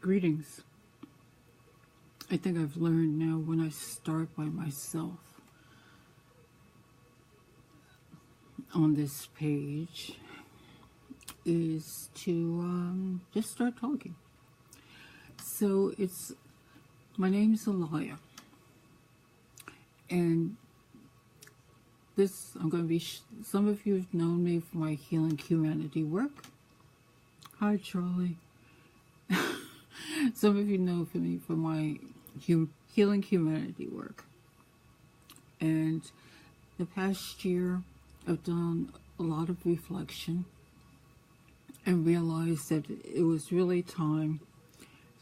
Greetings. I think I've learned now when I start by myself on this page is to just start talking. So my name's Elia, and I'm going to be, some of you have known me for my healing humanity work. Hi, Charlie. Some of you know me for my healing humanity work. And the past year, I've done a lot of reflection and realized that it was really time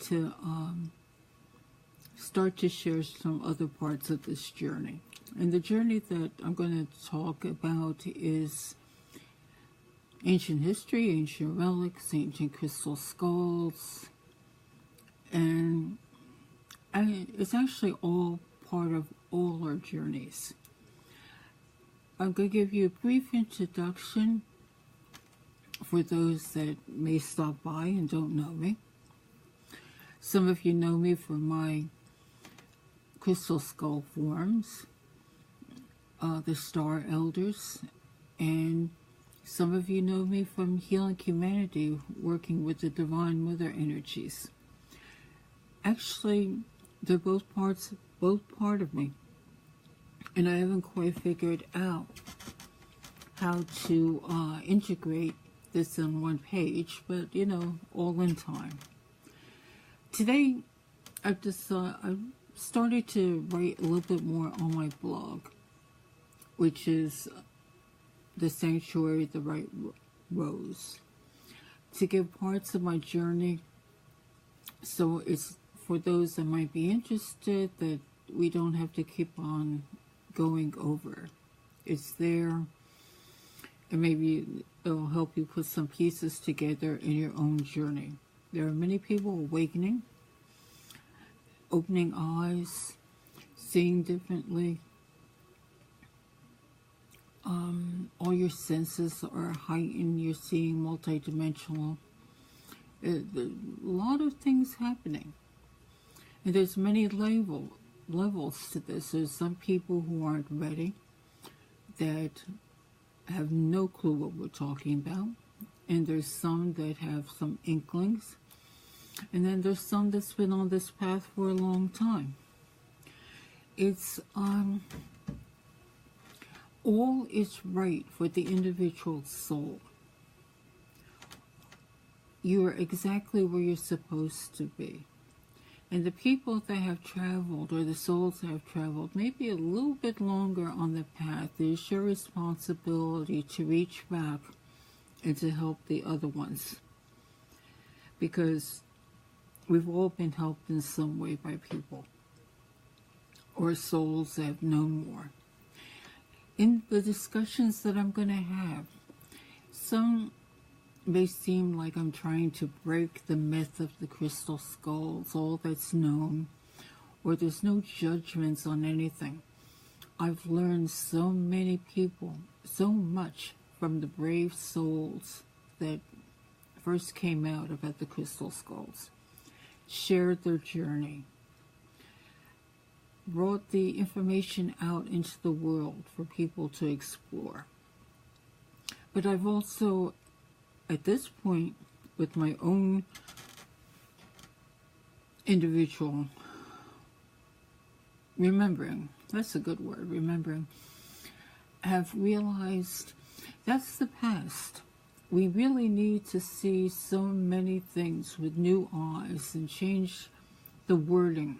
to start to share some other parts of this journey. And the journey that I'm going to talk about is ancient history, ancient relics, ancient crystal skulls, and it's actually all part of all our journeys. I'm going to give you a brief introduction for those that may stop by and don't know me. Some of you know me for my crystal skull forms, the Star Elders, and some of you know me from Healing Humanity, working with the Divine Mother energies. Actually, they're both part of me, and I haven't quite figured out how to integrate this on one page, but you know, all in time. Today, I've started to write a little bit more on my blog, which is the Sanctuary, the Right Rose, to give parts of my journey. So it's for those that might be interested, that we don't have to keep on going over. It's there, and maybe it'll help you put some pieces together in your own journey. There are many people awakening, opening eyes, seeing differently. All your senses are heightened. You're seeing multidimensional. A lot of things happening. And there's many levels to this. There's some people who aren't ready, that have no clue what we're talking about. And there's some that have some inklings. And then there's some that's been on this path for a long time. It's all is right for the individual soul. You are exactly where you're supposed to be. And the people that have traveled, or the souls that have traveled, maybe a little bit longer on the path, it is your responsibility to reach back and to help the other ones. Because we've all been helped in some way by people, or souls that have known more. In the discussions that I'm going to have, some may seem like I'm trying to break the myth of the crystal skulls, all that's known, or there's no judgments on anything. I've learned so many people, so much from the brave souls that first came out about the crystal skulls, shared their journey, brought the information out into the world for people to explore. But I've also, at this point, with my own individual remembering, that's a good word, remembering, have realized that's the past. We really need to see so many things with new eyes and change the wording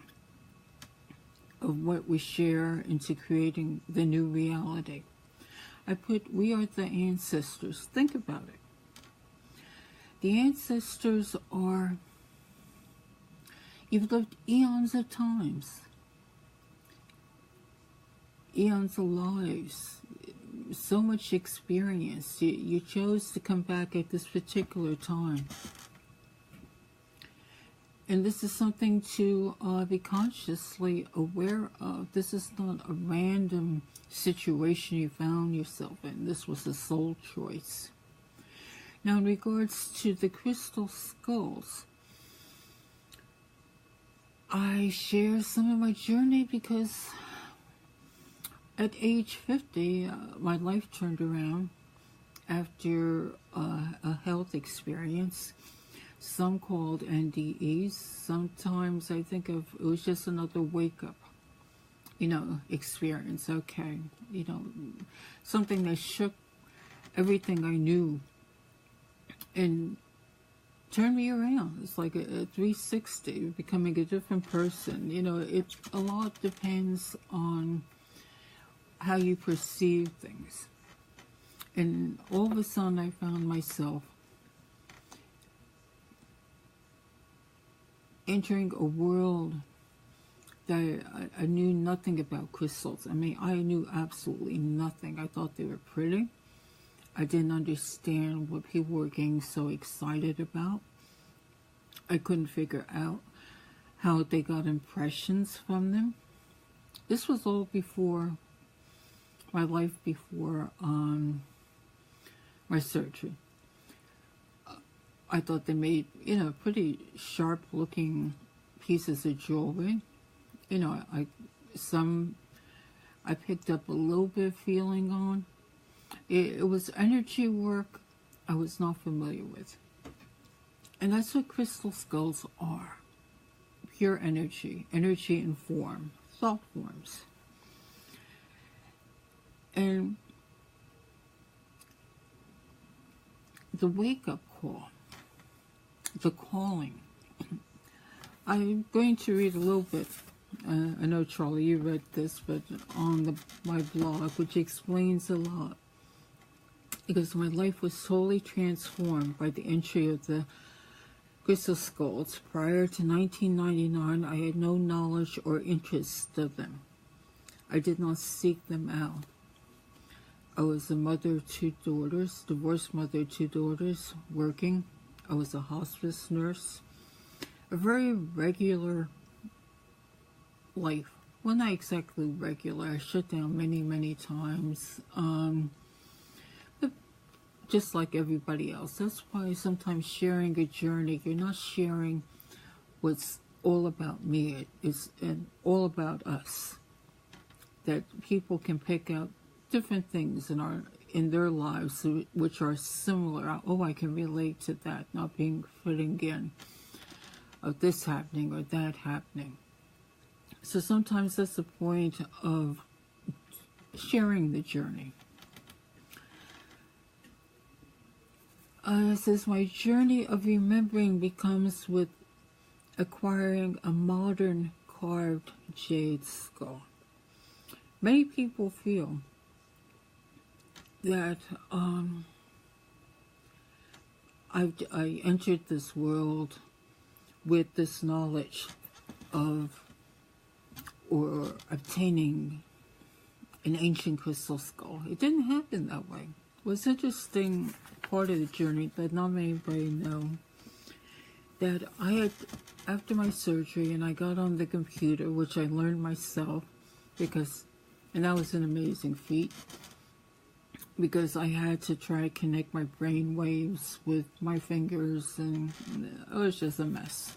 of what we share into creating the new reality. I put, we are the ancestors. Think about it. The ancestors are, you've lived eons of times, eons of lives, so much experience. You chose to come back at this particular time. And this is something to be consciously aware of. This is not a random situation you found yourself in. This was a soul choice. Now, in regards to the crystal skulls, I share some of my journey because at age 50, my life turned around after a health experience. Some called NDEs. Sometimes I think of it was just another wake-up, experience. Okay, something that shook everything I knew and turned me around. It's like a 360, becoming a different person. A lot depends on how you perceive things. And all of a sudden I found myself entering a world that I knew nothing about crystals. I mean, I knew absolutely nothing. I thought they were pretty. I didn't understand what people were getting so excited about. I couldn't figure out how they got impressions from them. This was all before my life, before my surgery. I thought they made, pretty sharp looking pieces of jewelry. I picked up a little bit of feeling on. It was energy work I was not familiar with. And that's what crystal skulls are. Pure energy in form, thought forms. And the wake-up call, the calling. I'm going to read a little bit. I know, Charlie, you read this, but on my blog, which explains a lot. Because my life was totally transformed by the entry of the crystal skulls. Prior to 1999, I had no knowledge or interest of them. I did not seek them out. I was a mother of 2 daughters, divorced mother of 2 daughters, working. I was a hospice nurse. A very regular life. Well, not exactly regular. I shut down many, many times. But just like everybody else. That's why sometimes sharing a journey, you're not sharing what's all about me. It's all about us. That people can pick out different things in their lives which are similar. Oh, I can relate to that, not being fitting in, of this happening or that happening. So sometimes that's the point of sharing the journey. It says, my journey of remembering becomes with acquiring a modern carved jade skull. Many people feel that I entered this world with this knowledge of or obtaining an ancient crystal skull. It didn't happen that way. It was an interesting part of the journey that not anybody know. That I had, after my surgery, and I got on the computer, which I learned myself, and that was an amazing feat, because I had to try to connect my brain waves with my fingers, and it was just a mess.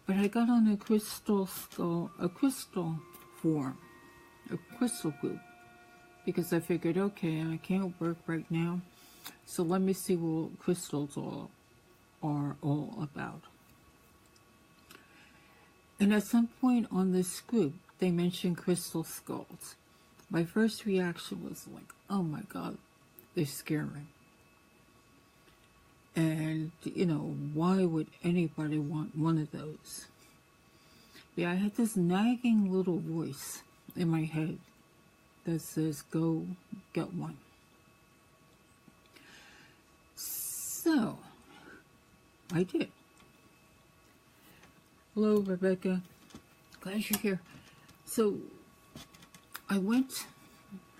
But I got on a crystal skull, a crystal form, a crystal group, because I figured, okay, I can't work right now, so let me see what crystals are all about. And at some point on this group, they mentioned crystal skulls. My first reaction was like, oh my God, they scare me. And, why would anybody want one of those? Yeah, I had this nagging little voice in my head that says, go get one. So, I did. Hello, Rebecca. Glad you're here. So, I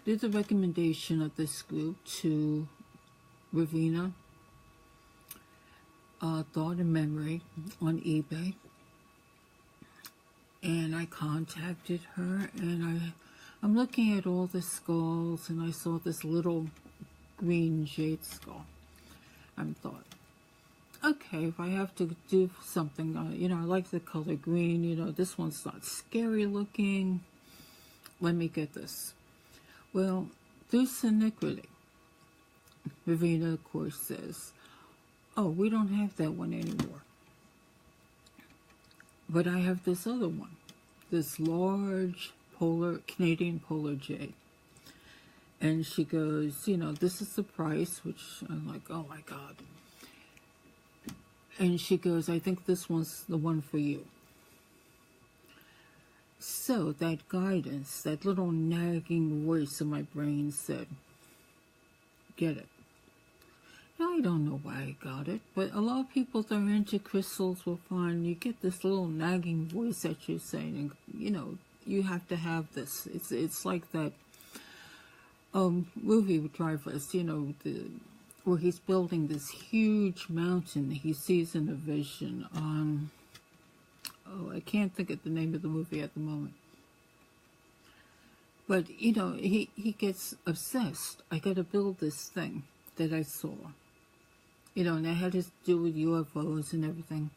did the recommendation of this group to Ravina, Thought and Memory on eBay. And I contacted her, and I'm looking at all the skulls, and I saw this little green jade skull. I thought, okay, if I have to do something, I like the color green, this one's not scary looking. Let me get this. Well, through synchronicity, Ravina, of course, says, oh, we don't have that one anymore. But I have this other one, this large Canadian polar jade. And she goes, this is the price, which I'm like, oh my God. And she goes, I think this one's the one for you. So that guidance, that little nagging voice in my brain said, get it. Now, I don't know why I got it, but a lot of people that are into crystals will find you get this little nagging voice that you're saying, you have to have this. It's like that movie with Dreyfus, where he's building this huge mountain he sees in a vision. I can't think of the name of the movie at the moment. But, he gets obsessed. I got to build this thing that I saw. And it had to do with UFOs and everything.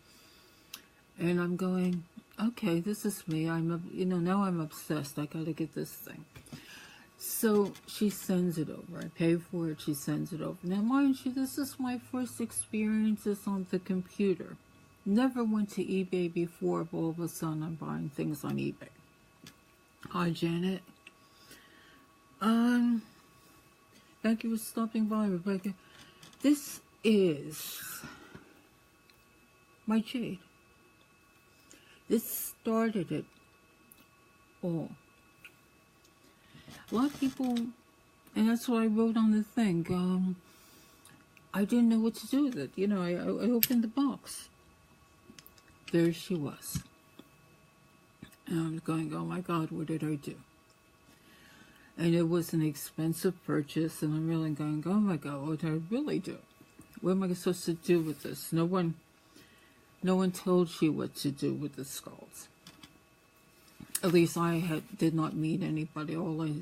And I'm going, okay, this is me. Now I'm obsessed. I got to get this thing. So she sends it over. I pay for it. She sends it over. Now, mind you, this is my first experiences on the computer. Never went to eBay before, but all of a sudden I'm buying things on eBay. Hi, Janet. Thank you for stopping by, Rebecca. This is my jade. This started it all. A lot of people, and that's what I wrote on the thing, I didn't know what to do with it. I opened the box. There she was. And I was going, oh my God, what did I do? And it was an expensive purchase, and I'm really going, oh my God, what did I really do? What am I supposed to do with this? No one told you what to do with the skulls. At least I did not meet anybody. All I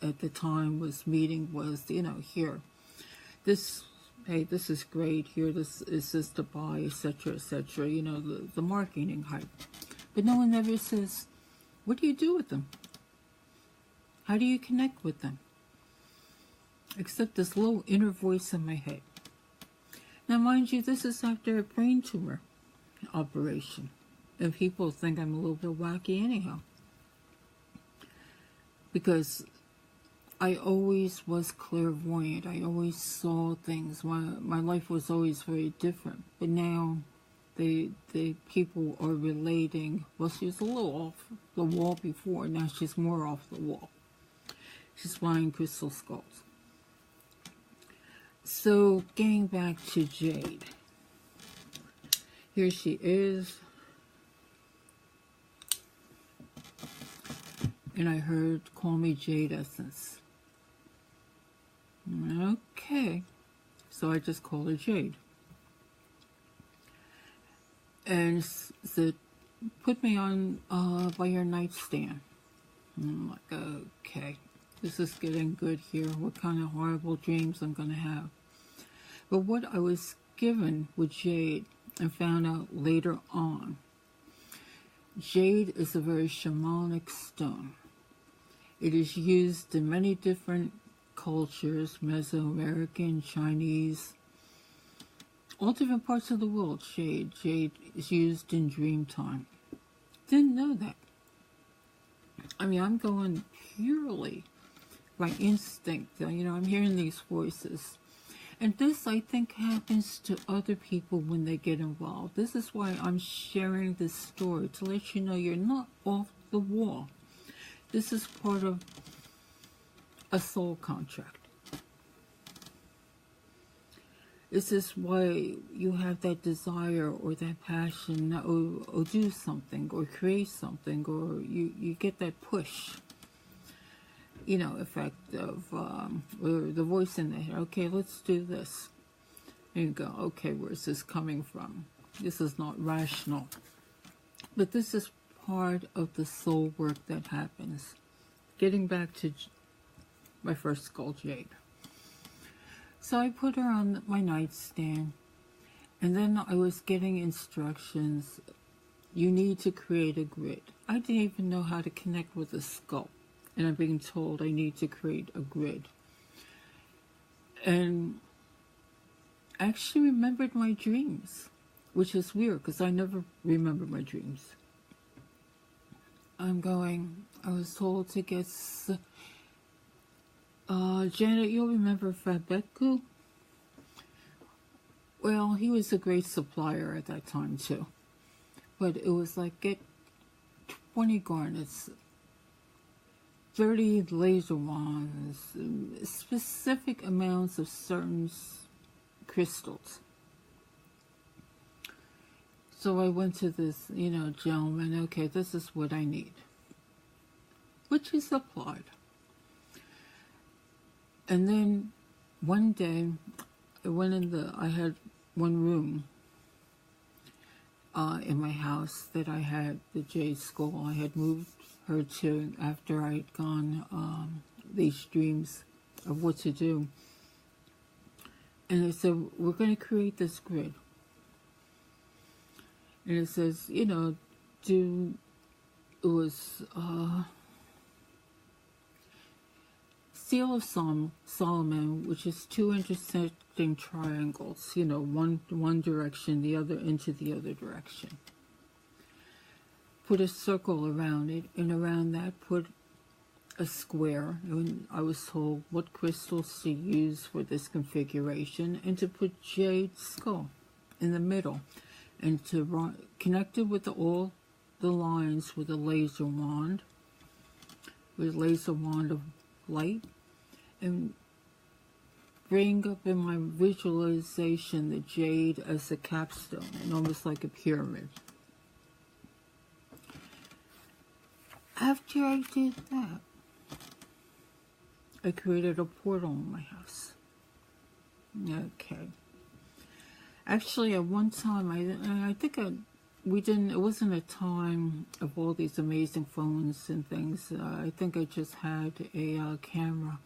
at the time was meeting was, here, this is great. Here, this is to buy, etc., etc. The marketing hype. But no one ever says, what do you do with them? How do you connect with them? Except this little inner voice in my head. Now, mind you, this is after a brain tumor operation. And people think I'm a little bit wacky anyhow. Because I always was clairvoyant. I always saw things. My life was always very different. But now, the people are relating. Well, she was a little off the wall before. Now she's more off the wall. She's buying crystal skulls. So, getting back to Jade. Here she is. And I heard, call me Jade Essence. Okay. So I just called her Jade. And said, put me on by your nightstand. And I'm like, okay. This is getting good here. What kind of horrible dreams I'm going to have. But what I was given with Jade and found out later on, Jade is a very shamanic stone. It is used in many different cultures, Mesoamerican, Chinese, all different parts of the world. Jade is used in dream time. Didn't know that. I mean, I'm going purely by instinct. I'm hearing these voices. And this, I think, happens to other people when they get involved. This is why I'm sharing this story, to let you know you're not off the wall. This is part of a soul contract. This is why you have that desire or that passion, or do something, or create something, or you get that push. Effect of or the voice in the head. Okay, let's do this. And you go, okay, where's this coming from? This is not rational. But this is part of the soul work that happens. Getting back to my first skull, Jade. So I put her on my nightstand, and then I was getting instructions. You need to create a grid. I didn't even know how to connect with a skull, and I'm being told I need to create a grid. And I actually remembered my dreams, which is weird because I never remember my dreams. I was told to get, Janet, you'll remember Fabeku? Well, he was a great supplier at that time too. But it was like, get 20 garnets, 30 laser wands, specific amounts of certain crystals. So I went to this, gentleman, okay, this is what I need, which he supplied. And then one day, I had one room in my house that I had the jade skull. I had moved her to after I'd gone these dreams of what to do. And I said, we're going to create this grid. And it says, Seal of Solomon, which is two intersecting triangles, one direction, the other into the other direction. Put a circle around it, and around that put a square. And I was told what crystals to use for this configuration, and to put jade skull in the middle, and to connect it with all the lines with a laser wand, of light, and bring up in my visualization the jade as a capstone, and almost like a pyramid. After I did that, I created a portal in my house. Okay. Actually, at one time, it wasn't a time of all these amazing phones and things. I think I just had a camera.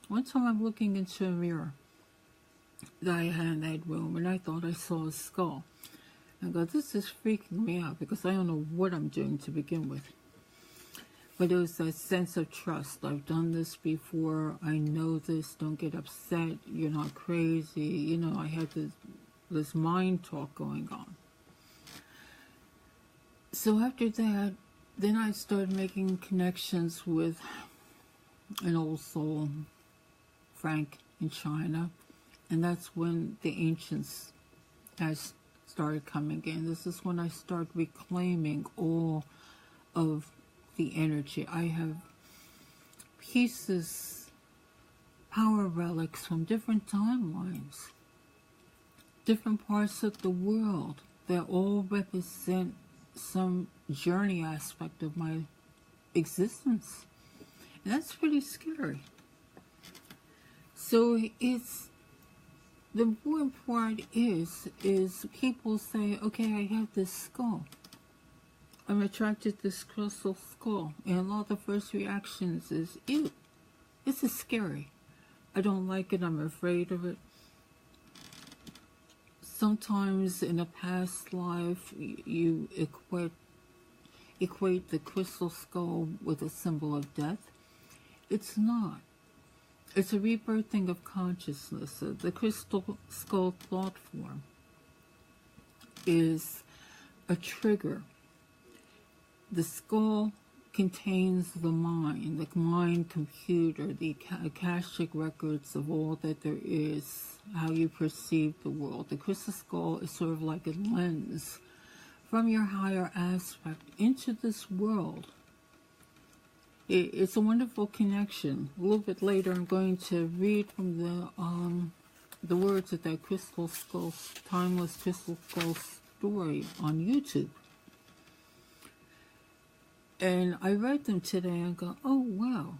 One time I'm looking into a mirror that I had in that room, and I thought I saw a skull. I go, this is freaking me out because I don't know what I'm doing to begin with. But it was that sense of trust. I've done this before. I know this. Don't get upset. You're not crazy. I had this mind talk going on. So after that, then I started making connections with an old soul, Frank, in China. And that's when the ancients started coming in. This is when I started reclaiming all of the energy. I have pieces, power relics from different timelines, different parts of the world that all represent some journey aspect of my existence. And that's pretty scary. So the important part is people say, okay, I have this skull. I'm attracted to this crystal skull. And a lot of the first reactions is, ew, this is scary. I don't like it, I'm afraid of it. Sometimes in a past life, you equate the crystal skull with a symbol of death. It's not. It's a rebirthing of consciousness. The crystal skull thought form is a trigger. The skull contains the mind computer, the akashic records of all that there is, how you perceive the world. The crystal skull is sort of like a lens from your higher aspect into this world. It's a wonderful connection. A little bit later, I'm going to read from the words of that crystal skull, timeless crystal skull story on YouTube. And I read them today and go, oh wow,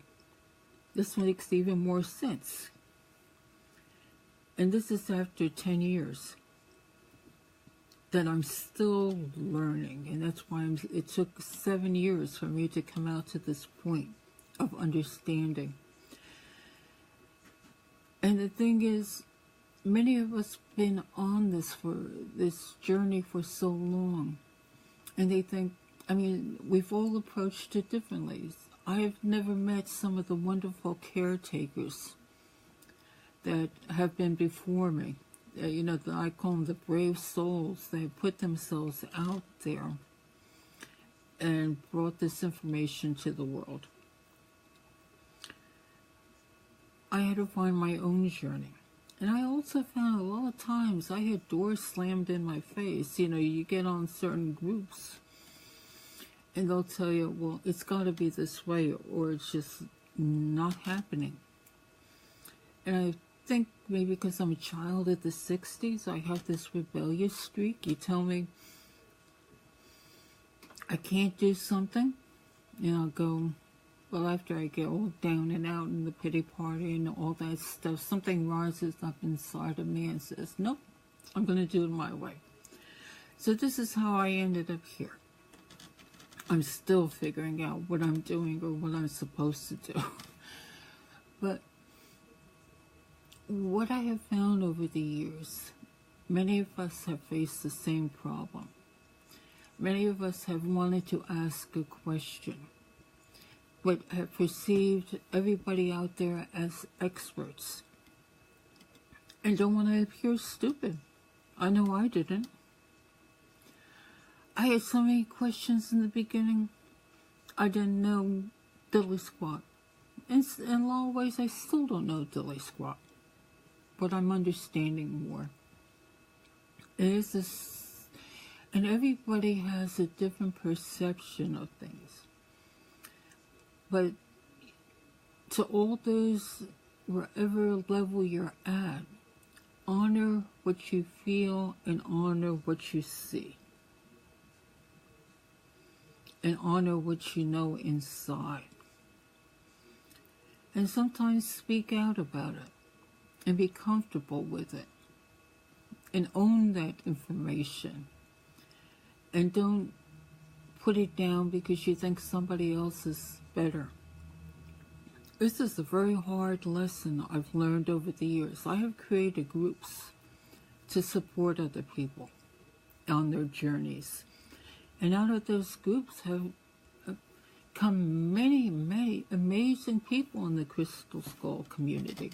this makes even more sense. And this is after 10 years that I'm still learning. And that's why it took 7 years for me to come out to this point of understanding. And the thing is, many of us been on this journey for so long, and they think, I mean, we've all approached it differently. I have never met some of the wonderful caretakers that have been before me. You know, I call them the brave souls. They put themselves out there and brought this information to the world. I had to find my own journey. And I also found a lot of times I had doors slammed in my face. You know, you get on certain groups and they'll tell you, well, it's got to be this way or it's just not happening. And I think maybe because I'm a child of the 60s, I have this rebellious streak. You tell me I can't do something, and I'll go, well, after I get all down and out in the pity party and all that stuff, something rises up inside of me and says, nope, I'm going to do it my way. So this is how I ended up here. I'm still figuring out what I'm doing or what I'm supposed to do. But what I have found over the years, many of us have faced the same problem. Many of us have wanted to ask a question, but have perceived everybody out there as experts and don't want to appear stupid. I know I didn't. I had so many questions in the beginning. I didn't know diddly squat. In a lot of ways, I still don't know diddly squat, but I'm understanding more. It is this, and everybody has a different perception of things. But to all those, wherever level you're at, honor what you feel and honor what you see. And honor what you know inside. And sometimes speak out about it and be comfortable with it and own that information and don't put it down because you think somebody else is better. This is a very hard lesson I've learned over the years. I have created groups to support other people on their journeys. And out of those groups have come many, many amazing people in the Crystal Skull community.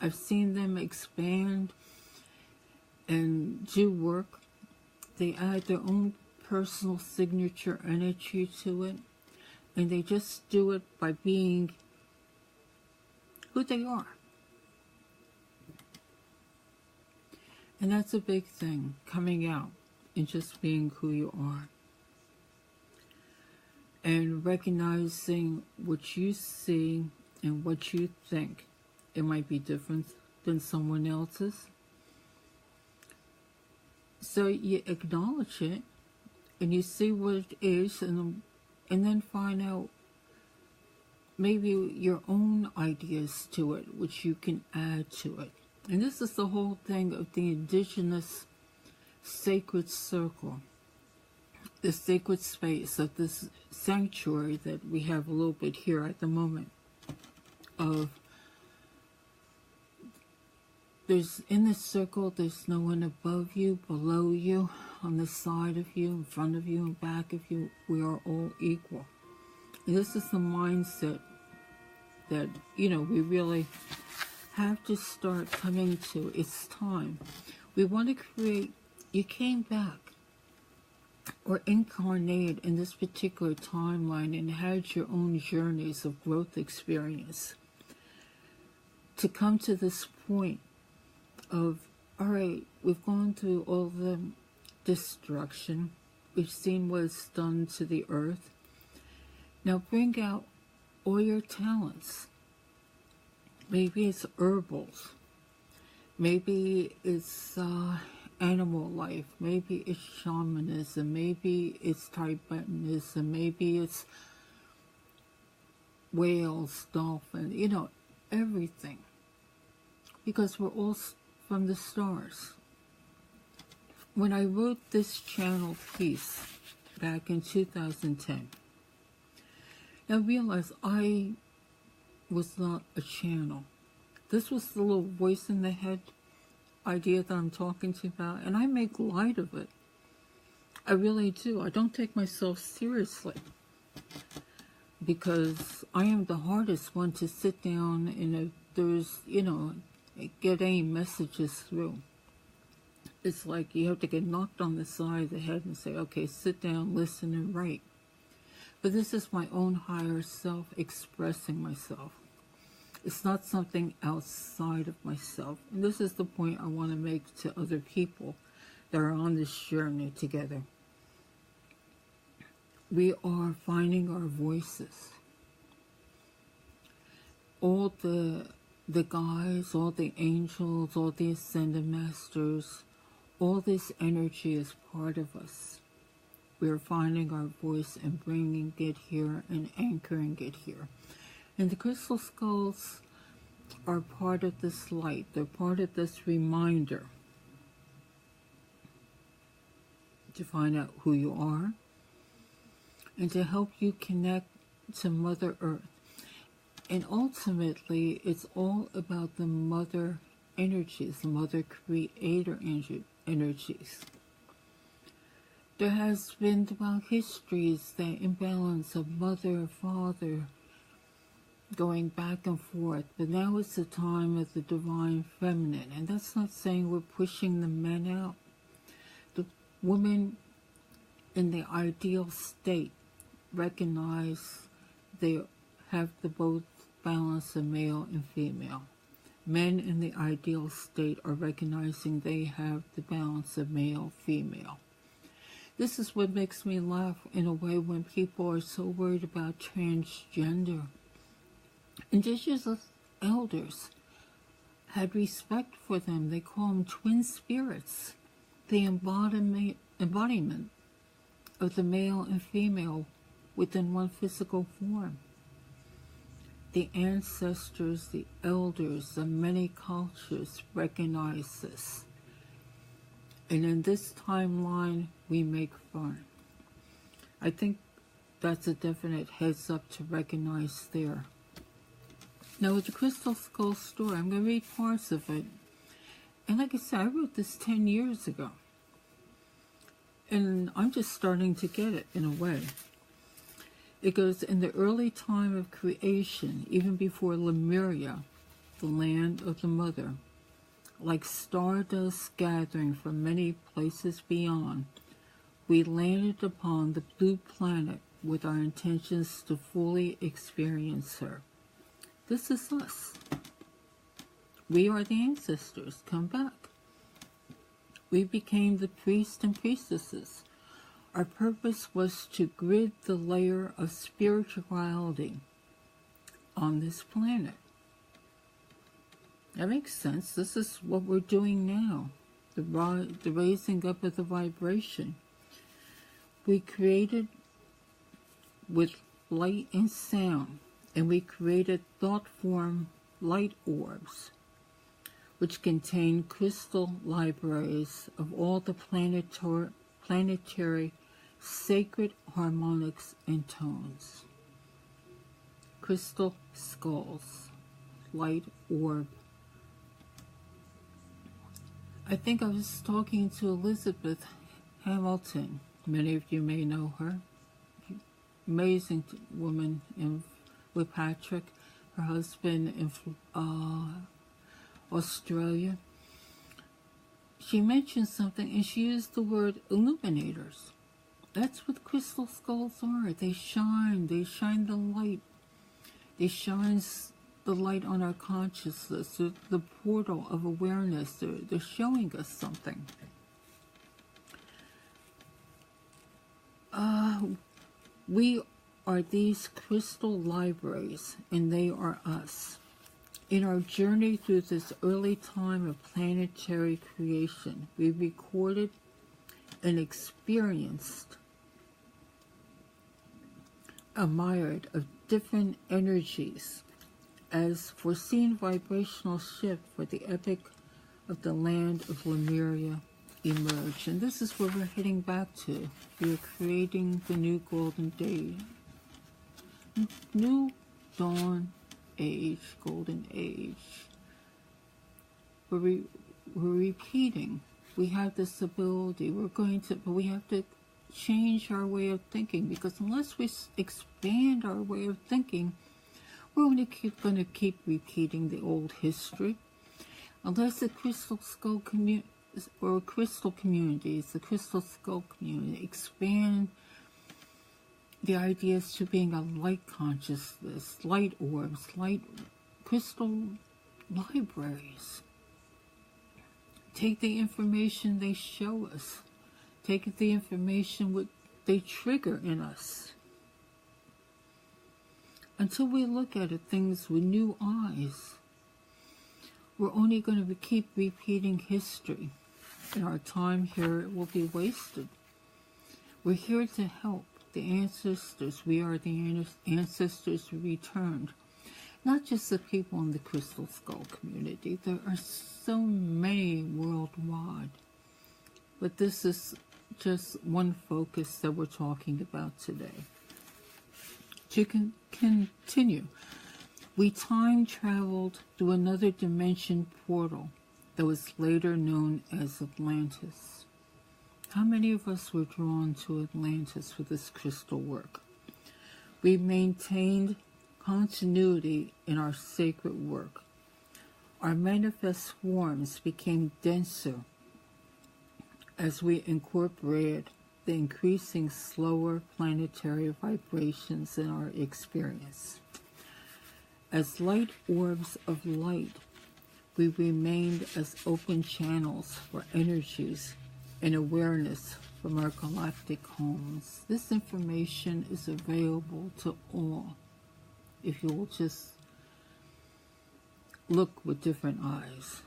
I've seen them expand and do work. They add their own personal signature energy to it. And they just do it by being who they are. And that's a big thing, coming out and just being who you are. And recognizing what you see and what you think. It might be different than someone else's. So you acknowledge it and you see what it is and then find out maybe your own ideas to it, which you can add to it. And this is the whole thing of the indigenous sacred circle. The sacred space of this sanctuary that we have a little bit here at the moment of in this circle there's no one above you, below you, on the side of you, in front of you, and back of you. We are all equal. And this is the mindset that, you know, we really have to start coming to. It's time. We want to create, you came back or incarnate in this particular timeline and had your own journeys of growth experience to come to this point of, all right, we've gone through all the destruction, we've seen what it's done to the earth, now bring out all your talents. Maybe it's herbals, maybe it's animal life, maybe it's shamanism, maybe it's Tibetanism, maybe it's whales, dolphins, you know, everything. Because we're all from the stars. When I wrote this channel piece back in 2010, I realized I was not a channel. This was the little voice in the head idea that I'm talking to you about, and I make light of it. I really do. I don't take myself seriously because I am the hardest one to sit down and get any messages through. It's like you have to get knocked on the side of the head and say, okay, sit down, listen, and write. But this is my own higher self expressing myself. It's not something outside of myself. And this is the point I want to make to other people that are on this journey together. We are finding our voices. All the guides, all the angels, all the ascended masters, all this energy is part of us. We are finding our voice and bringing it here and anchoring it here. And the crystal skulls are part of this light. They're part of this reminder to find out who you are and to help you connect to Mother Earth. And ultimately, it's all about the Mother energies, the Mother Creator energies. There has been throughout histories that imbalance of mother, father, going back and forth, but now it's the time of the divine feminine, and that's not saying we're pushing the men out. The women in the ideal state recognize they have the both balance of male and female. Men in the ideal state are recognizing they have the balance of male, female. This is what makes me laugh in a way when people are so worried about transgender. Indigenous elders had respect for them. They call them twin spirits, the embodiment of the male and female within one physical form. The ancestors, the elders of many cultures recognize this. And in this timeline, we make fun. I think that's a definite heads up to recognize there. Now with the Crystal Skull story, I'm going to read parts of it. And like I said, I wrote this 10 years ago. And I'm just starting to get it in a way. It goes, in the early time of creation, even before Lemuria, the land of the mother, like stardust gathering from many places beyond, we landed upon the blue planet with our intentions to fully experience her. This is us. We are the ancestors. Come back. We became the priests and priestesses. Our purpose was to grid the layer of spirituality on this planet. That makes sense. This is what we're doing now. The raising up of the vibration. We created with light and sound, and we created thought form light orbs, which contain crystal libraries of all the planetary sacred harmonics and tones. Crystal skulls, light orb. I think I was talking to Elizabeth Hamilton. Many of you may know her. Amazing woman with Patrick, her husband in Australia. She mentioned something and she used the word illuminators. That's what crystal skulls are. They shine the light. They shine the light on our consciousness, the portal of awareness. They're showing us something. We are these crystal libraries, and they are us. In our journey through this early time of planetary creation, we recorded and experienced a myriad of different energies as foreseen vibrational shift for the epic of the land of Lemuria emerged. And this is where we're heading back to. We are creating the new golden day, new dawn age, golden age, where we're repeating. We have this ability. But we have to change our way of thinking, because unless we expand our way of thinking, we're only going to keep repeating the old history. Unless the crystal skull community or crystal communities, the crystal skull community, expand the ideas to being a light consciousness, light orbs, light crystal libraries. Take the information they show us. Take the information what they trigger in us. Until we look at things with new eyes, we're only going to keep repeating history, and our time here will be wasted. We're here to help the ancestors. We are the ancestors who returned. Not just the people in the Crystal Skull community. There are so many worldwide. But this is just one focus that we're talking about today. To continue, we time traveled through another dimension portal that was later known as Atlantis. How many of us were drawn to Atlantis for this crystal work? We maintained continuity in our sacred work. Our manifest forms became denser as we incorporated the increasing slower planetary vibrations in our experience. As light orbs of light, we remained as open channels for energies and awareness from our galactic homes. This information is available to all if you will just look with different eyes.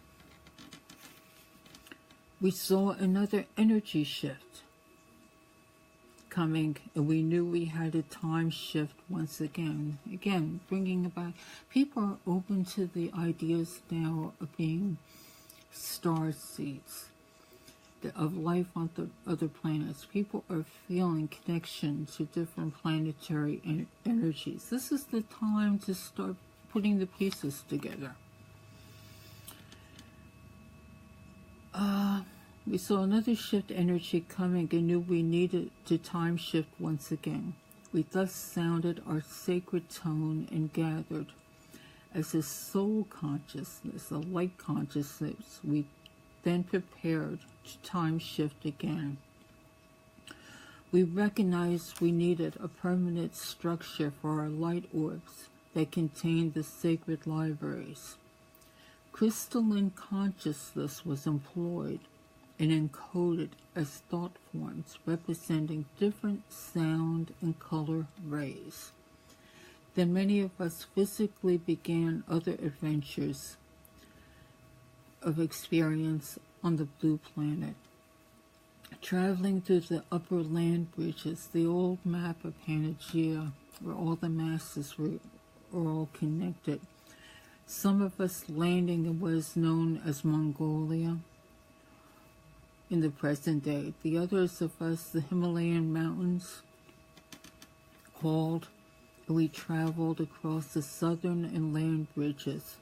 We saw another energy shift coming, and we knew we had a time shift once again. Again, bringing about, people are open to the ideas now of being star seeds, of life on the other planets. People are feeling connection to different planetary energies. This is the time to start putting the pieces together. We saw another shift energy coming and knew we needed to time shift once again. We thus sounded our sacred tone and gathered as a soul consciousness, a light consciousness. We then prepared to time shift again. We recognized we needed a permanent structure for our light orbs that contained the sacred libraries. Crystalline consciousness was employed and encoded as thought forms representing different sound and color rays. Then many of us physically began other adventures of experience on the blue planet, traveling through the upper land bridges, the old map of Pangaea, where all the masses were all connected. Some of us landing in what is known as Mongolia in the present day. The others of us, the Himalayan mountains, called, and we traveled across the southern and land bridges.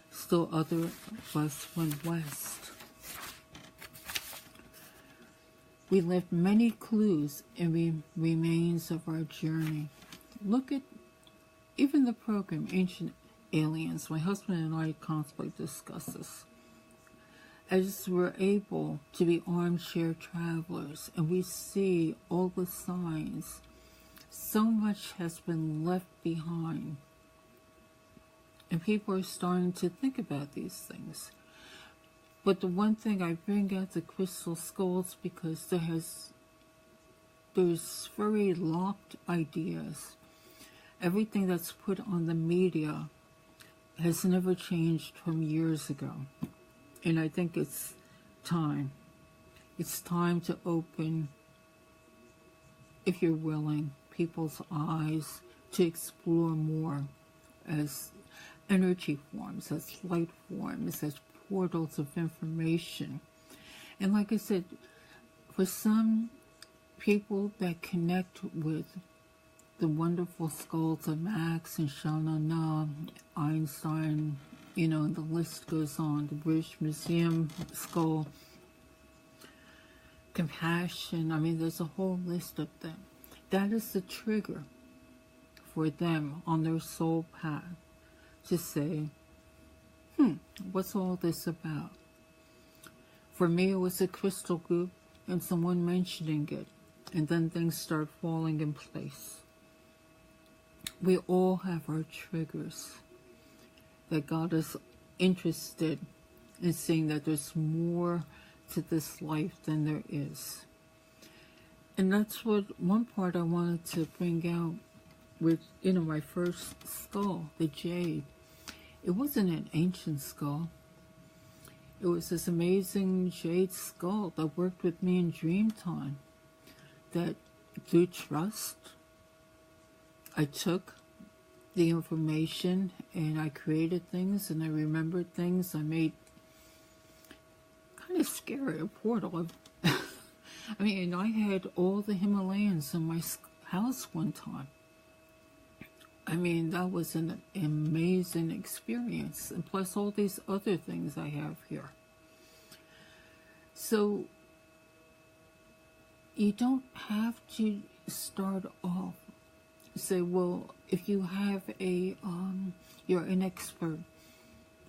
Still other of us went west. We left many clues in remains of our journey. Look at even the program, Ancient Aliens. My husband and I constantly discuss this. As we're able to be armchair travelers and we see all the signs, so much has been left behind. And people are starting to think about these things. But the one thing I bring out the crystal skulls because there's very locked ideas. Everything that's put on the media has never changed from years ago. And I think it's time. It's time to open, if you're willing, people's eyes to explore more as energy forms, as light forms, as portals of information. And like I said, for some people that connect with the wonderful skulls of Max and Shanana, Einstein, And the list goes on. The British Museum skull, compassion. I mean, there's a whole list of them. That is the trigger for them on their soul path to say, what's all this about? For me, it was a crystal group and someone mentioning it, and then things start falling in place. We all have our triggers that got us interested in seeing that there's more to this life than there is. And that's what one part I wanted to bring out with, my first skull, the jade. It wasn't an ancient skull. It was this amazing jade skull that worked with me in dream time. That through trust, I took the information and I created things and I remembered things. I made kind of scary a portal. I mean, I had all the Himalayas in my house one time. I mean, that was an amazing experience. And plus all these other things I have here. So, you don't have to start off, say, well, if you have you're an expert,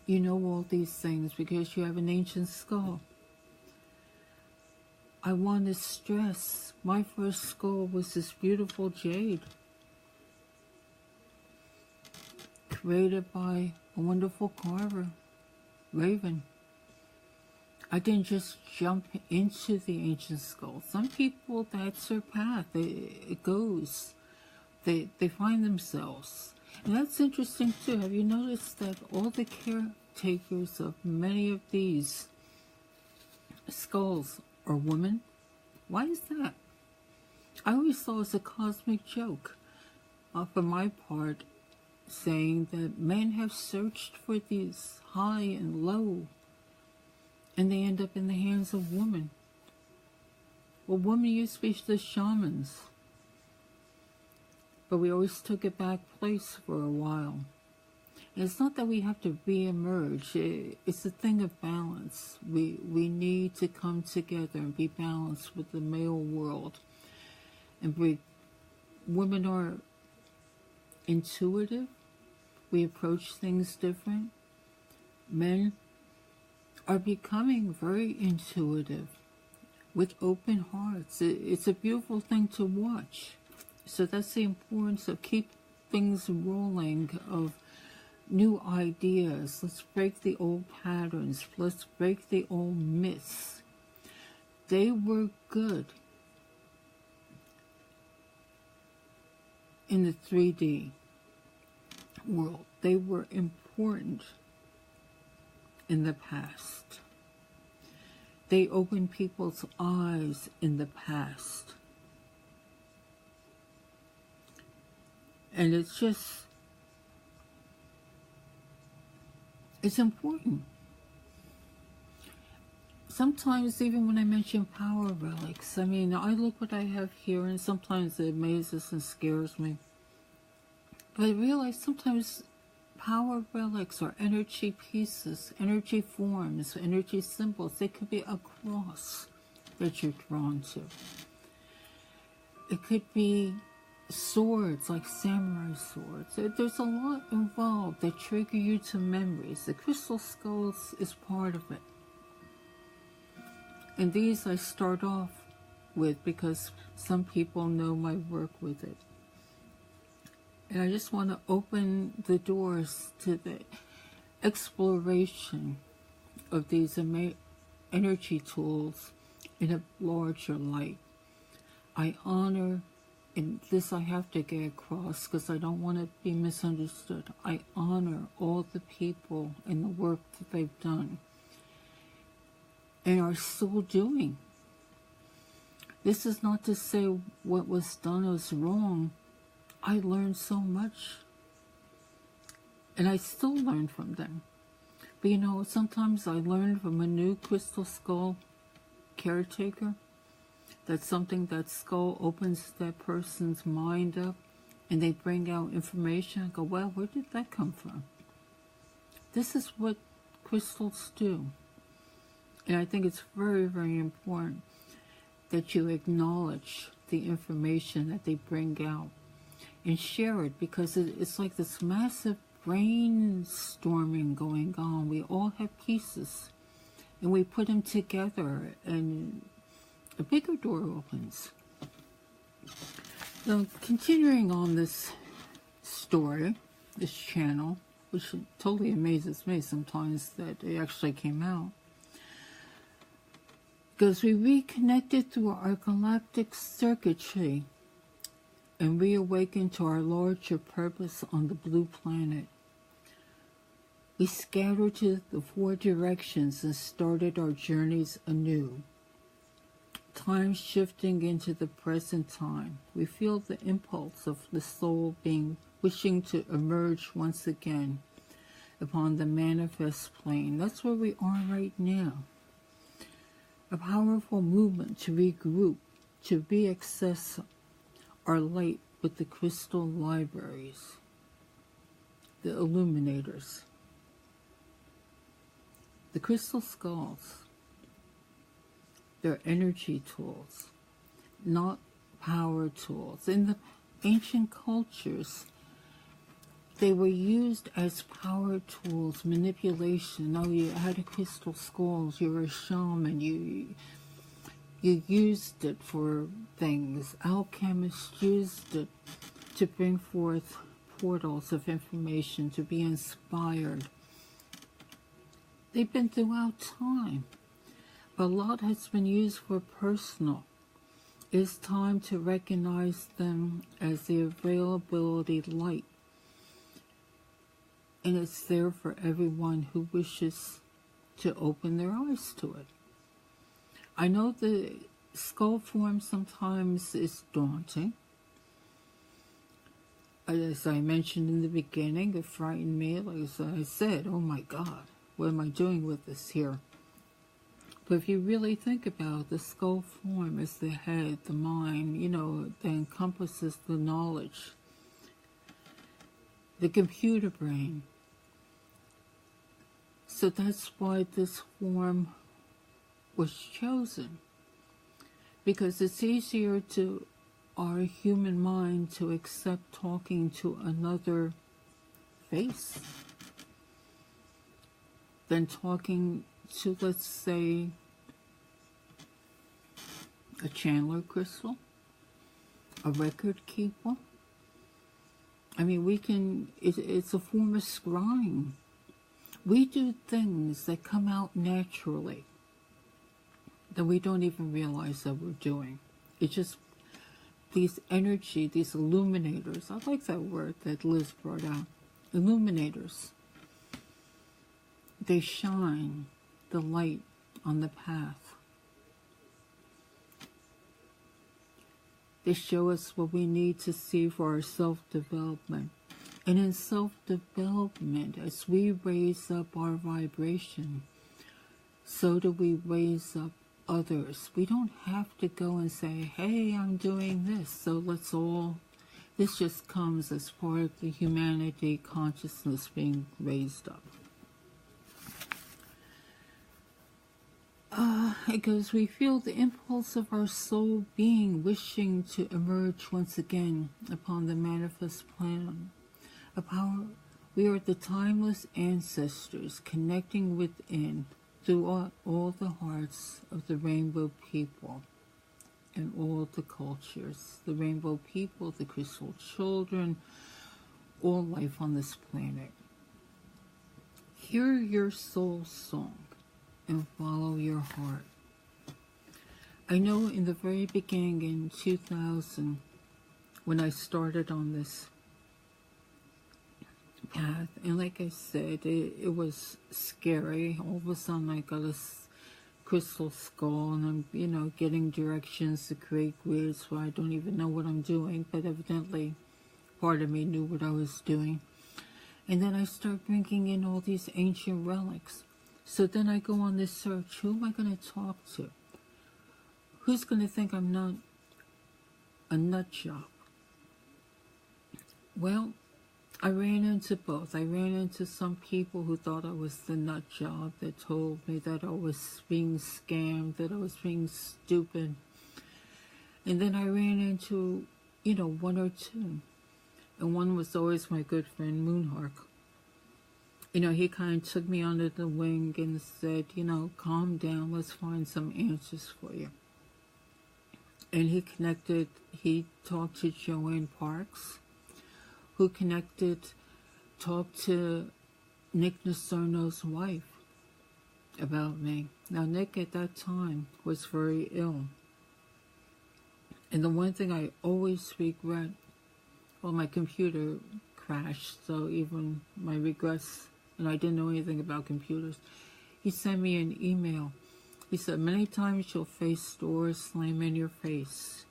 you know all these things because you have an ancient skull. I want to stress, my first skull was this beautiful jade, created by a wonderful carver, Raven. I didn't just jump into the ancient skull. Some people, that's their path. It goes. They find themselves. And that's interesting too. Have you noticed that all the caretakers of many of these skulls are women? Why is that? I always thought it was a cosmic joke, for my part, saying that men have searched for these high and low, and they end up in the hands of women. Well, women used to be the shamans, but we always took it back place for a while. And it's not that we have to re-emerge. It's a thing of balance. We need to come together and be balanced with the male world. And women are intuitive. We approach things different. Men are becoming very intuitive with open hearts. It's a beautiful thing to watch. So that's the importance of keep things rolling, of new ideas. Let's break the old patterns. Let's break the old myths. They were good in the 3D world. They were important in the past. They opened people's eyes in the past. And it's important. Sometimes even when I mention power relics, I mean, I look what I have here and sometimes it amazes and scares me. But I realize sometimes power relics are energy pieces, energy forms, energy symbols. They could be a cross that you're drawn to. It could be swords, like samurai swords. There's a lot involved that trigger you to memories. The crystal skulls is part of it. And these I start off with because some people know my work with it. And I just want to open the doors to the exploration of these energy tools in a larger light. I honor, and this I have to get across because I don't want to be misunderstood. I honor all the people and the work that they've done and are still doing. This is not to say what was done was wrong. I learned so much, and I still learn from them. But sometimes I learn from a new crystal skull caretaker. That's something that skull opens that person's mind up, and they bring out information. I go, well, where did that come from? This is what crystals do. And I think it's very, very important that you acknowledge the information that they bring out and share it, because it's like this massive brainstorming going on. We all have pieces and we put them together and a bigger door opens. So continuing on this story, this channel, which totally amazes me sometimes that it actually came out, because we reconnected through our galactic circuitry and reawakened to our larger purpose on the blue planet. We scattered to the 4 directions and started our journeys anew. Time shifting into the present time, we feel the impulse of the soul being wishing to emerge once again upon the manifest plane. That's where we are right now. A powerful movement to regroup, to reaccess our light with the crystal libraries, the illuminators, the crystal skulls. They're energy tools, not power tools. In the ancient cultures, they were used as power tools, manipulation. Now you had a crystal skulls, you were a shaman, you used it for things. Alchemists used it to bring forth portals of information, to be inspired. They've been throughout time. But a lot has been used for personal. It's time to recognize them as the availability light. And it's there for everyone who wishes to open their eyes to it. I know the skull form sometimes is daunting. As I mentioned in the beginning, it frightened me. Like I said, oh my God, what am I doing with this here? But if you really think about it, the skull form is the head, the mind, that encompasses the knowledge, the computer brain. So that's why this form was chosen, because it's easier to our human mind to accept talking to another face than talking to, let's say, a channeler crystal, a record keeper. I mean, it's a form of scrying. We do things that come out naturally that we don't even realize that we're doing. It's just these energy, these illuminators. I like that word that Liz brought out. Illuminators. They shine the light on the path. They show us what we need to see for our self-development. And in self-development, as we raise up our vibration, so do we raise up others. We don't have to go and say, hey, I'm doing this, so let's all... This just comes as part of the humanity consciousness being raised up. Because we feel the impulse of our soul being wishing to emerge once again upon the manifest plan. We are the timeless ancestors connecting within through all the hearts of the rainbow people and all the cultures. The rainbow people, the crystal children, all life on this planet. Hear your soul song and follow your heart. I know in the very beginning in 2000, when I started on this path, and like I said, it was scary. All of a sudden I got a crystal skull and I'm, getting directions to create grids where I don't even know what I'm doing, but evidently part of me knew what I was doing. And then I start bringing in all these ancient relics. So then I go on this search. Who am I going to talk to? Who's going to think I'm not a nut job? Well, I ran into both. I ran into some people who thought I was the nut job, that told me that I was being scammed, that I was being stupid. And then I ran into, one or two. And one was always my good friend, Moonhark. He kind of took me under the wing and said, calm down, let's find some answers for you. And he talked to Joanne Parks, who talked to Nick Nasorno's wife about me. Now, Nick at that time was very ill. And the one thing I always regret, well, my computer crashed, so even my regrets, and I didn't know anything about computers. He sent me an email. He said, many times you'll face doors slam in your face,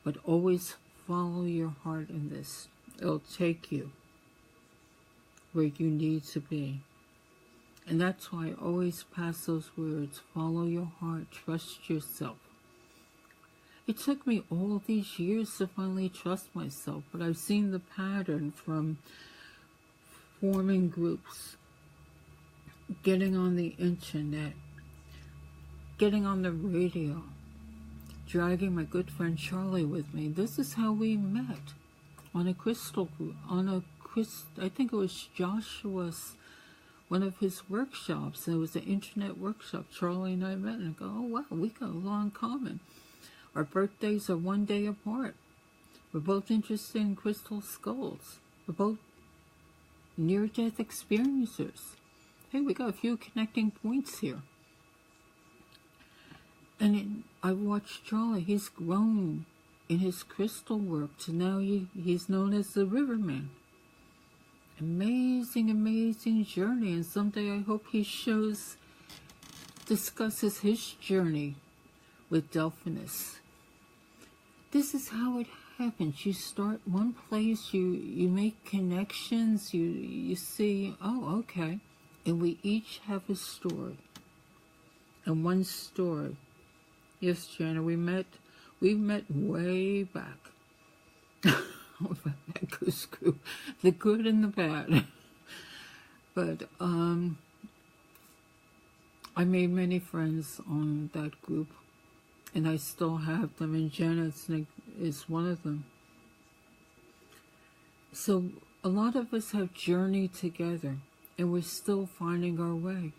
but always follow your heart in this. It'll take you where you need to be. And that's why I always pass those words. Follow your heart. Trust yourself. It took me all these years to finally trust myself, but I've seen the pattern from forming groups, getting on the internet, getting on the radio, dragging my good friend Charlie with me. This is how we met. On a crystal group, I think it was Joshua's, one of his workshops. It was an internet workshop. Charlie and I met, and I go, oh wow, we got a lot in common. Our birthdays are one day apart. We're both interested in crystal skulls. We're both near-death experiencers. Hey, we got a few connecting points here. And I watched Charlie. He's grown in his crystal work to now he's known as the Riverman. Amazing, amazing journey. And someday I hope he discusses his journey with Delphinus. This is how it happens. You start one place, you make connections, you see, oh, okay. And we each have a story. And one story. Yes, Jana, we met way back. That goose group, the good and the bad. But I made many friends on that group, and I still have them, and Janet is one of them. So a lot of us have journeyed together, and we're still finding our way.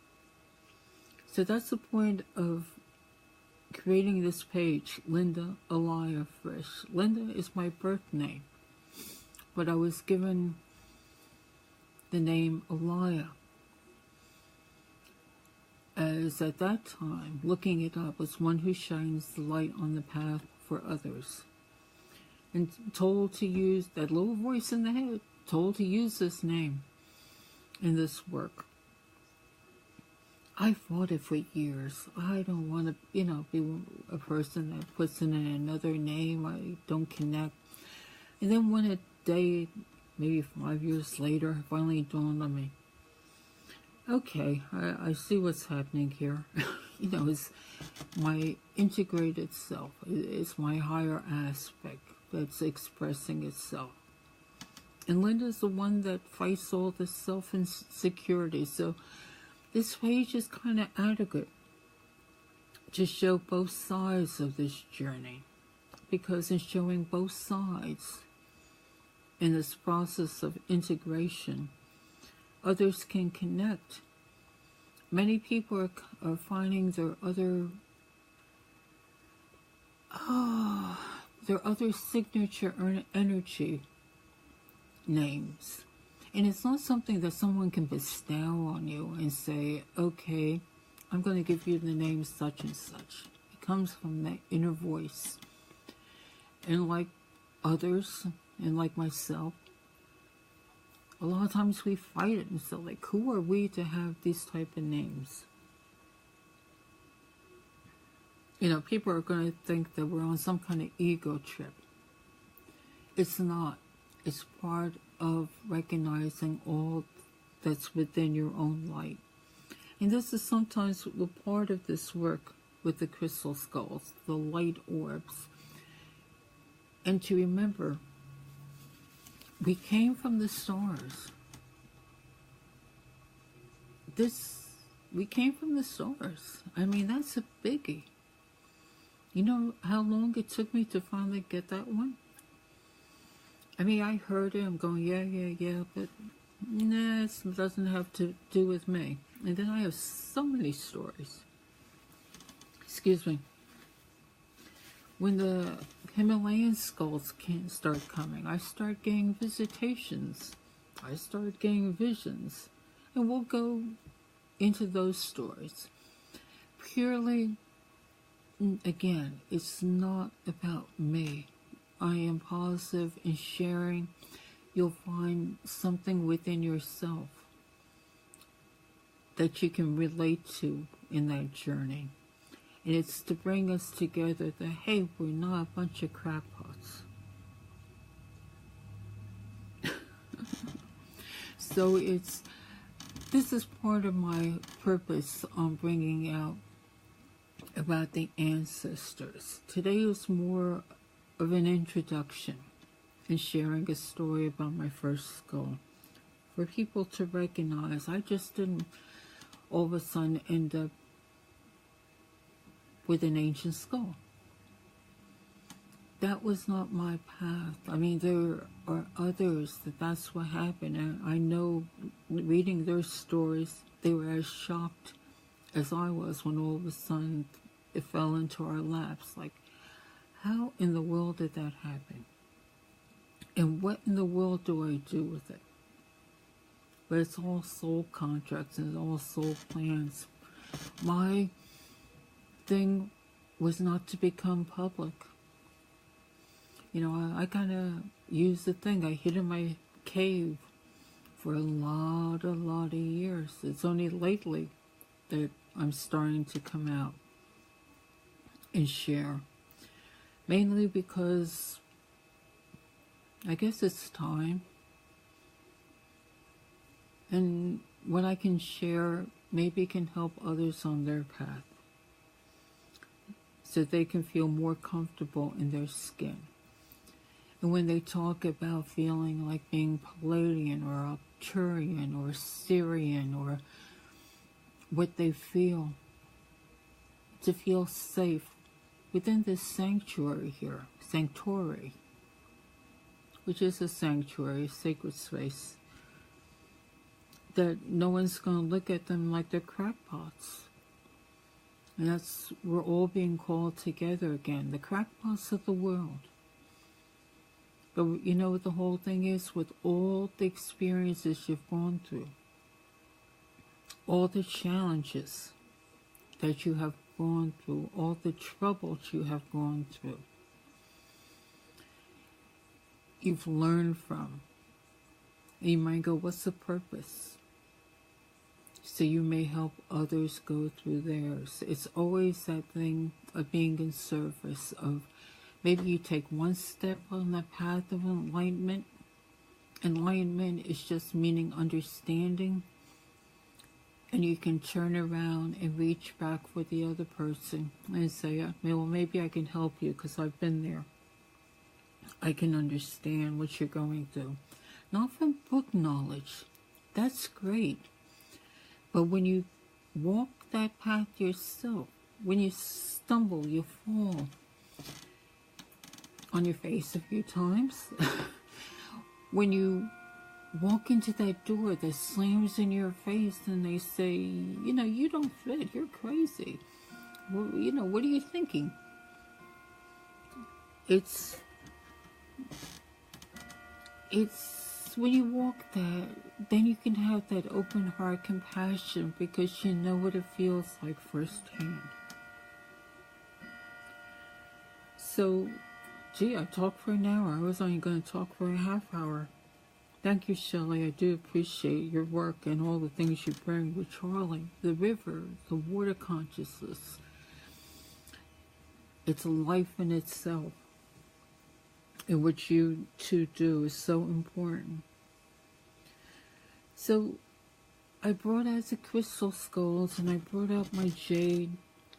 So that's the point of creating this page, Linda Alaya Fresh. Linda is my birth name, but I was given the name Alaya, as at that time, looking it up, was one who shines the light on the path for others. And told to use, that little voice in the head, told to use this name in this work. I fought it for years. I don't want to, be a person that puts in another name. I don't connect. And then when a day, maybe 5 years later, it finally dawned on me. Okay, I see what's happening here. It's my integrated self. It's my higher aspect that's expressing itself. And Linda's the one that fights all the self-insecurity. So this page is kind of adequate to show both sides of this journey, because in showing both sides in this process of integration, others can connect. Many people are finding their other signature energy names. And it's not something that someone can bestow on you and say, okay, I'm going to give you the name such and such. It comes from that inner voice. And like others, and like myself, a lot of times we fight it and say, like, who are we to have these type of names? People are going to think that we're on some kind of ego trip. It's not. It's part of recognizing all that's within your own light. And this is sometimes the part of this work with the crystal skulls, the light orbs. And to remember We came from the stars. We came from the stars. I mean, that's a biggie. You know how long it took me to finally get that one? I mean, I heard it, I'm going, yeah, but nah, it doesn't have to do with me. And then I have so many stories. Excuse me. When the Himalayan skulls can't start coming, I start getting visitations. I start getting visions. And we'll go into those stories. Purely, again, it's not about me. I am positive in sharing. You'll find something within yourself that you can relate to in that journey. And it's to bring us together that, hey, we're not a bunch of crackpots. So this is part of my purpose on bringing out about the ancestors. Today is more of an introduction and sharing a story about my first skull. For people to recognize, I just didn't all of a sudden end up with an ancient skull. That was not my path. I mean, there are others that's what happened. And I know, reading their stories, they were as shocked as I was when all of a sudden it fell into our laps. Like, how in the world did that happen? And what in the world do I do with it? But it's all soul contracts and it's all soul plans. My thing was not to become public. You know, I kind of used the thing. I hid in my cave for a lot of years. It's only lately that I'm starting to come out and share. Mainly because I guess it's time. And what I can share maybe can help others on their path, so they can feel more comfortable in their skin. And when they talk about feeling like being Palladian or Arcturian or Syrian or what they feel, to feel safe within this sanctuary here, sanctuary, which is a sanctuary, a sacred space, that no one's going to look at them like they're crackpots. And we're all being called together again, the crackpots of the world. But you know what the whole thing is? With all the experiences you've gone through, all the challenges that you have gone through, all the troubles you have gone through, you've learned from. And you might go, what's the purpose? So you may help others go through theirs. It's always that thing of being in service, of maybe you take one step on the path of enlightenment. Enlightenment is just meaning understanding. And you can turn around and reach back for the other person and say, well, maybe I can help you because I've been there. I can understand what you're going through. Not from book knowledge. That's great. But when you walk that path yourself, when you stumble, you fall on your face a few times. When you walk into that door that slams in your face and they say, you know, you don't fit, you're crazy. Well, you know, what are you thinking? It's when you walk that, then you can have that open heart compassion because you know what it feels like firsthand. So, gee, I talked for an hour. I was only going to talk for a half hour. Thank you, Shelley. I do appreciate your work and all the things you bring with Charlie. The river, the water consciousness. It's a life in itself. And what you two do is so important. So I brought out the crystal skulls and I brought out my jade,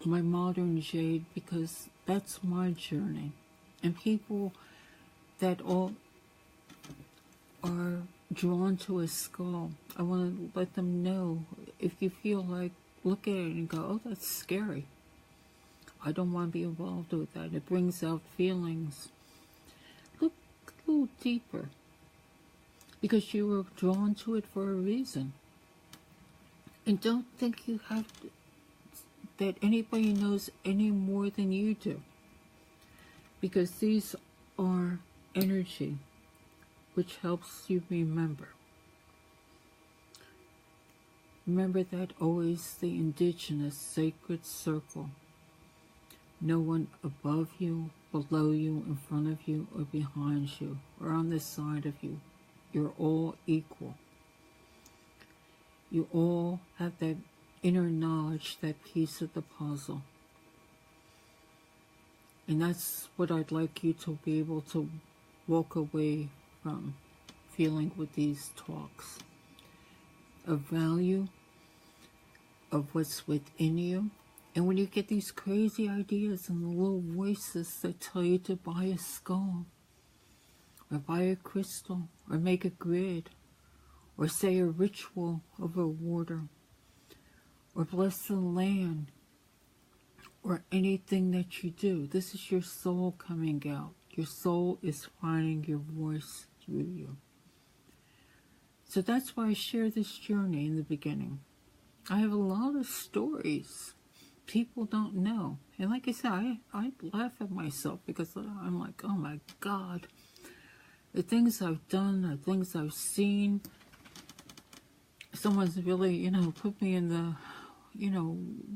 my modern jade, because that's my journey. And people that all are drawn to a skull, I want to let them know, if you feel like, look at it and go, oh, that's scary. I don't want to be involved with that. It brings out feelings. Look a little deeper, because you were drawn to it for a reason. And don't think you have to, that anybody knows any more than you do, because these are energy, which helps you remember. Remember that always the indigenous sacred circle. No one above you, below you, in front of you, or behind you, or on the side of you. You're all equal. You all have that inner knowledge, that piece of the puzzle. And that's what I'd like you to be able to walk away from, feeling with these talks. A value of what's within you. And when you get these crazy ideas and the little voices that tell you to buy a skull, or buy a crystal, or make a grid, or say a ritual over water, or bless the land, or anything that you do, this is your soul coming out. Your soul is finding your voice through you. So that's why I share this journey in the beginning. I have a lot of stories people don't know. And like I said, I laugh at myself, because I'm like, oh my God. The things I've done, the things I've seen. Someone's really, put me in the,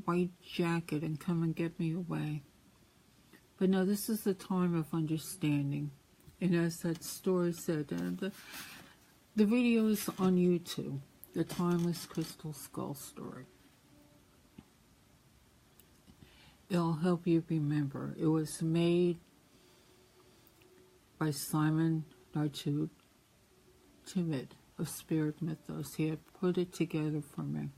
white jacket and come and get me away. But no, this is the time of understanding. And as that story said, the video is on YouTube, the Timeless Crystal Skull Story. It'll help you remember. It was made by Simon Nartud Timid of Spirit Mythos. He had put it together for me.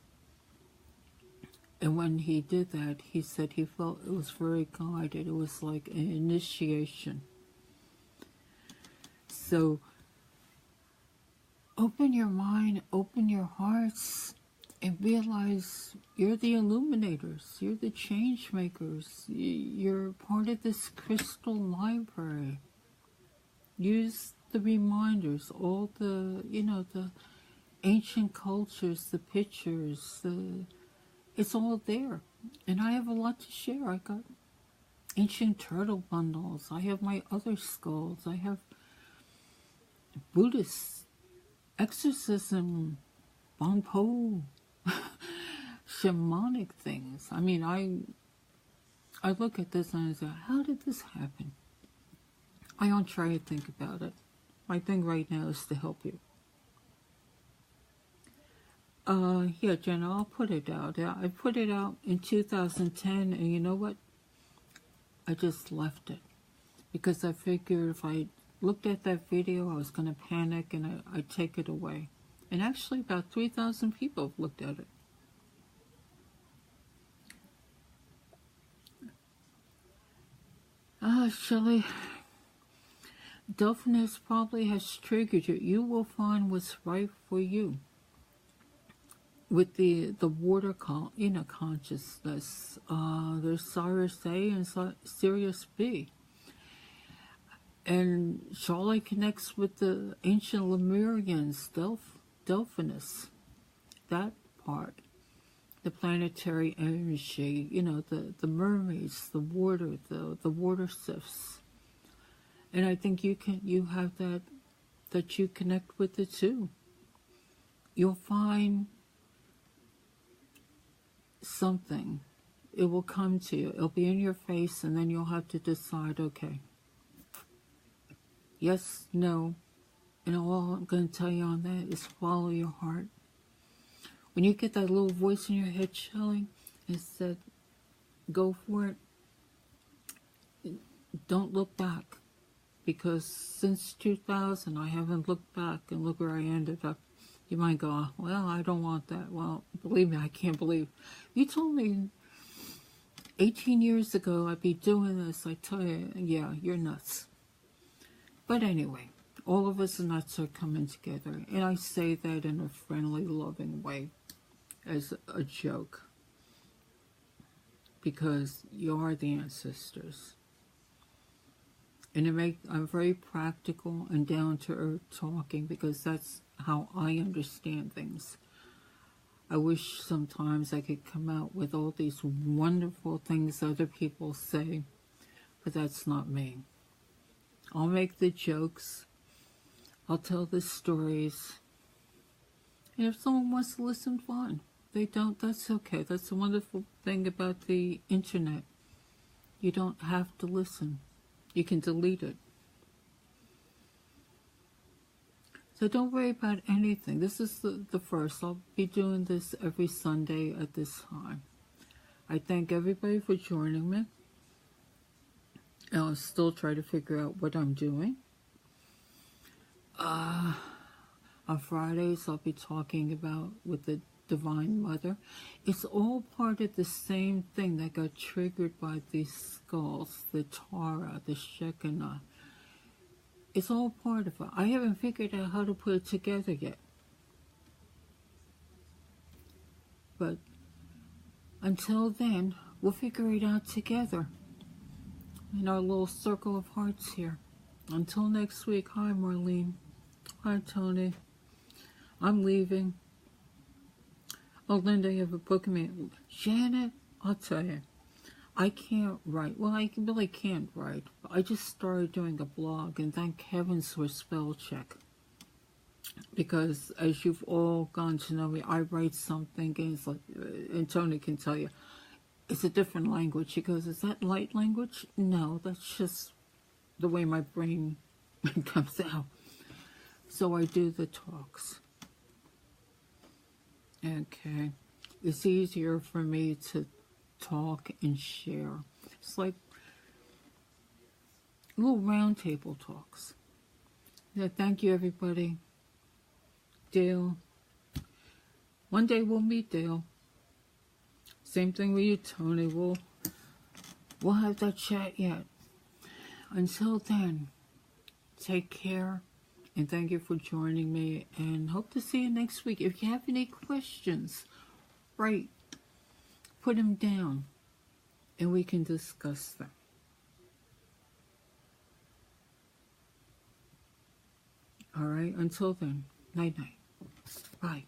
And when he did that, he said he felt it was very guided. It was like an initiation. So open your mind, open your hearts, and realize you're the illuminators. You're the change makers. You're part of this crystal library. Use the reminders, all the, the ancient cultures, the pictures, it's all there. And I have a lot to share. I got ancient turtle bundles. I have my other skulls. I have Buddhist exorcism, Bonpo, shamanic things. I mean, I look at this and I say, how did this happen? I don't try to think about it. My thing right now is to help you. Yeah, Jenna, I'll put it out. I put it out in 2010, and you know what? I just left it. Because I figured if I looked at that video, I was going to panic, and I'd take it away. And actually, about 3,000 people have looked at it. Shelley, Delphinus probably has triggered you. You will find what's right for you. With the water consciousness, there's Sirius A and Sirius B. And Charlie connects with the ancient Lemurians, Delphinus, that part, the planetary energy, the mermaids, the water, the water sifts. And I think you have that you connect with it too. You'll find something. It will come to you. It'll be in your face, and then you'll have to decide, okay, yes, no. And all I'm going to tell you on that is follow your heart. When you get that little voice in your head, Shelley, it said, go for it. Don't look back. Because since 2000, I haven't looked back, and look where I ended up. You might go, well, I don't want that. Well, believe me, I can't believe. You told me 18 years ago I'd be doing this. I tell you, yeah, you're nuts. But anyway, All of us nuts are coming together. And I say that in a friendly, loving way, as a joke. Because you are the ancestors. And I'm very practical and down-to-earth talking because that's how I understand things. I wish sometimes I could come out with all these wonderful things other people say, but that's not me. I'll make the jokes. I'll tell the stories. And if someone wants to listen, fine. If they don't, that's okay. That's the wonderful thing about the internet. You don't have to listen. You can delete it. So don't worry about anything. This is the first. I'll be doing this every Sunday at this time. I thank everybody for joining me. And I'll still try to figure out what I'm doing. On Fridays, I'll be talking about with the Divine Mother. It's all part of the same thing that got triggered by these skulls, the Torah, the Shekinah. It's all part of it. I haven't figured out how to put it together yet. But until then, we'll figure it out together in our little circle of hearts here. Until next week, hi Marlene. Hi Tony. I'm leaving. Oh, Linda, you have a book in me. Janet, I'll tell you, I can't write. Well, I really can't write. I just started doing a blog, and thank heavens for spell check. Because as you've all gone to know me, I write something, and it's like, and Tony can tell you, it's a different language. He goes, is that light language? No, that's just the way my brain comes out. So I do the talks. Okay. It's easier for me to talk and share. It's like little round table talks. Yeah, thank you, everybody. Dale. One day we'll meet Dale. Same thing with you, Tony. We'll have that chat yet. Until then, take care. And thank you for joining me. And hope to see you next week. If you have any questions, put them down. And we can discuss them. All right. Until then, night-night. Bye.